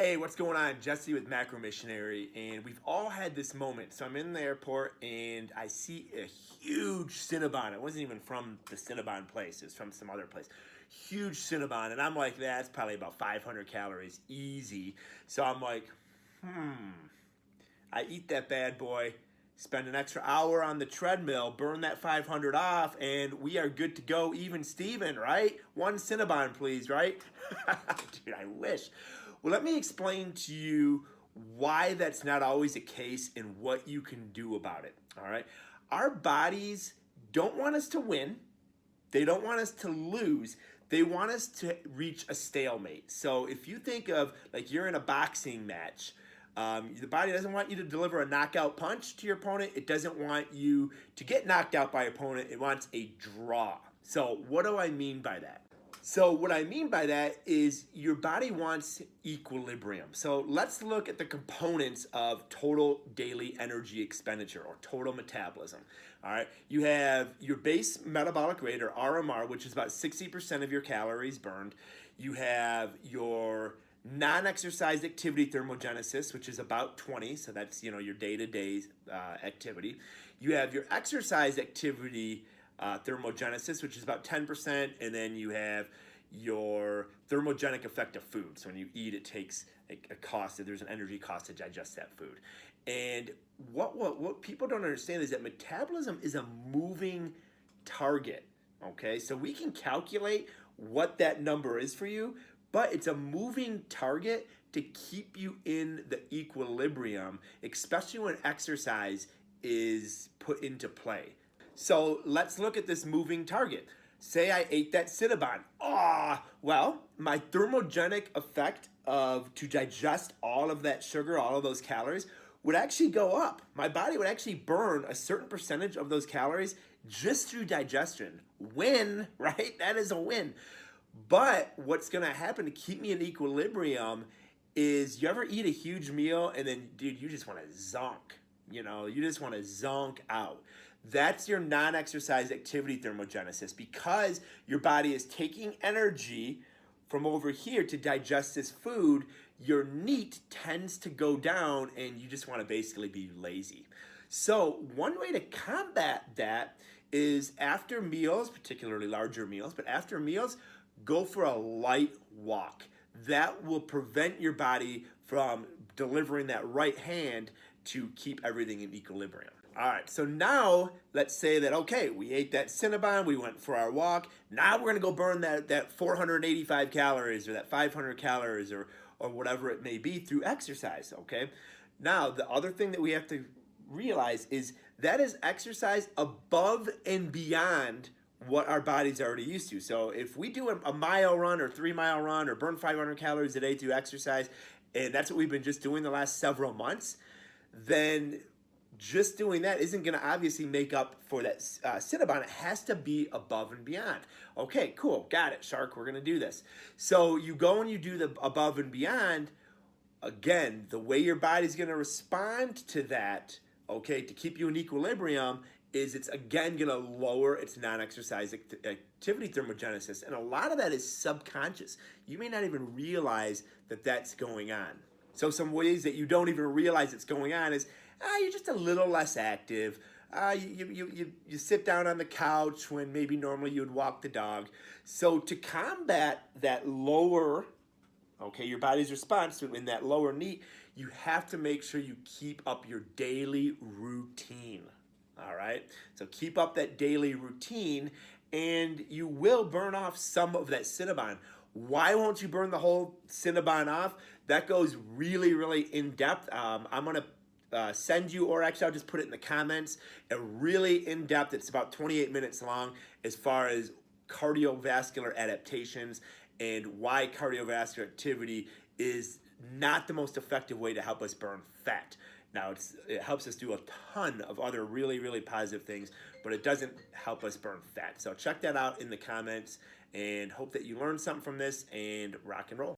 Hey, what's going on? Jesse with Macro Missionary, and we've all had this moment. So I'm in the airport and I see a huge Cinnabon. It wasn't even from the Cinnabon place, it was from some other place. Huge Cinnabon, and I'm like, that's probably about 500 calories, easy. So I'm like, I eat that bad boy, spend an extra hour on the treadmill, burn that 500 off, and we are good to go, even Steven, right? One Cinnabon, please, right? Dude, I wish. Well, let me explain to you why that's not always the case and what you can do about it, all right? Our bodies don't want us to win. They don't want us to lose. They want us to reach a stalemate. So if you think of like you're in a boxing match, the body doesn't want you to deliver a knockout punch to your opponent. It doesn't want you to get knocked out by your opponent. It wants a draw. So what do I mean by that? So what I mean by that is your body wants equilibrium. So let's look at the components of total daily energy expenditure or total metabolism. All right, you have your base metabolic rate or RMR, which is about 60% of your calories burned. You have your non-exercise activity thermogenesis, which is about 20, so that's your day-to-day activity. You have your exercise activity thermogenesis, which is about 10%, and then you have your thermogenic effect of food. So when you eat, it takes a cost, there's an energy cost to digest that food. And what people don't understand is that metabolism is a moving target, okay? So we can calculate what that number is for you, but it's a moving target to keep you in the equilibrium, especially when exercise is put into play. So let's look at this moving target. Say I ate that Cinnabon. Well, my thermogenic effect to digest all of that sugar, all of those calories, would actually go up. My body would actually burn a certain percentage of those calories just through digestion. Win, right? That is a win. But what's gonna happen to keep me in equilibrium is you ever eat a huge meal and then, dude, you just wanna zonk. You just wanna zonk out. That's your non-exercise activity thermogenesis, because your body is taking energy from over here to digest this food. Your NEAT tends to go down and you just want to basically be lazy. So one way to combat that is after meals, particularly larger meals, but after meals, go for a light walk. That will prevent your body from delivering that right hand to keep everything in equilibrium. All right, so now let's say that, okay, we ate that Cinnabon, we went for our walk. Now we're gonna go burn that 485 calories or that 500 calories or whatever it may be through exercise, okay? Now, the other thing that we have to realize is that is exercise above and beyond what our body's already used to. So if we do a mile run or 3-mile run or burn 500 calories a day through exercise, and that's what we've been just doing the last several months, then just doing that isn't going to obviously make up for that Cinnabon. It has to be above and beyond. Okay, cool, got it, Shark, we're going to do this. So you go and you do the above and beyond. Again, the way your body's going to respond to that, okay, to keep you in equilibrium, is it's again going to lower its non-exercise activity thermogenesis. And a lot of that is subconscious. You may not even realize that that's going on. So some ways that you don't even realize it's going on is you're just a little less active. You sit down on the couch when maybe normally you would walk the dog. So to combat that lower, okay, your body's response to in that lower NEAT, you have to make sure you keep up your daily routine. All right, so keep up that daily routine and you will burn off some of that Cinnabon. Why won't you burn the whole Cinnabon off? That goes really, really in depth. I'm gonna send you, or actually I'll just put it in the comments, a really in depth, it's about 28 minutes long, as far as cardiovascular adaptations and why cardiovascular activity is not the most effective way to help us burn fat. Now, it helps us do a ton of other really, really positive things, but it doesn't help us burn fat. So check that out in the comments and hope that you learned something from this and rock and roll.